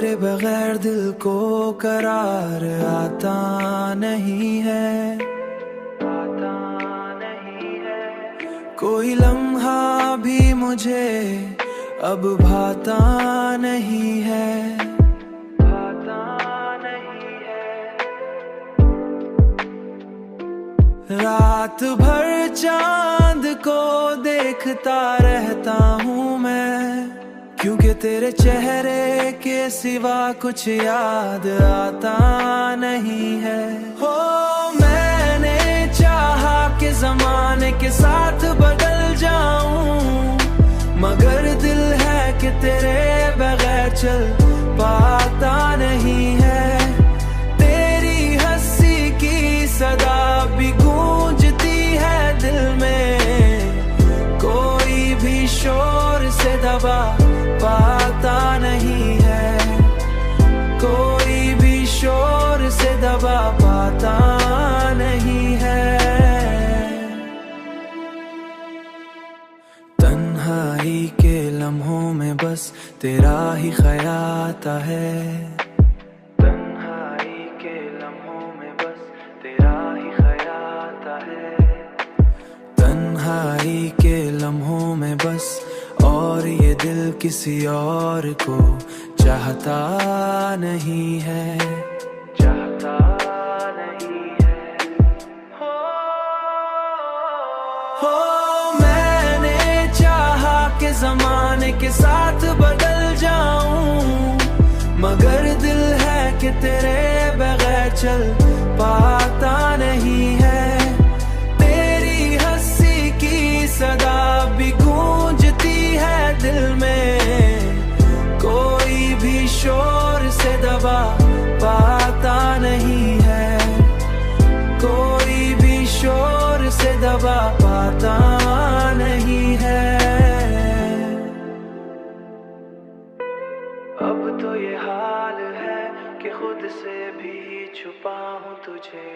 तेरे बगैर दिल को करार आता नहीं है, आता नहीं है। कोई लम्हा भी मुझे अब भाता नहीं है, भाता नहीं है। रात भर चांद को देखता रहता हूँ मैं, क्योंकि तेरे चेहरे के सिवा कुछ याद आता नहीं है। हो मैंने चाहा कि जमाने के साथ बदल जाऊं, मगर दिल है कि तेरे बगैर चल पाता नहीं है। तेरी हंसी की सदा भी गूंजती है दिल में, कोई भी शोर से दबा पाता नहीं है, कोई भी शोर से दबा पाता नहीं है। तन्हाई के लम्हों में बस तेरा ही ख्याल आता है, तन्हाई के लम्हों में बस तेरा ही ख्याल आता है। तन्हाई के लम्हों में बस, और ये दिल किसी और को चाहता नहीं है, चाहता नहीं है। हो मैंने चाहा कि जमाने के साथ बदल जाऊं, मगर दिल है कि तेरे बगैर चल पाता नहीं है। तेरी हंसी की सदा भी गूंजती है दिल में, कोई भी शोर से दबा पाता नहीं है, कोई भी शोर से दबा पाता नहीं है। अब तो ये हाल है कि खुद से भी छुपा हूँ तुझे,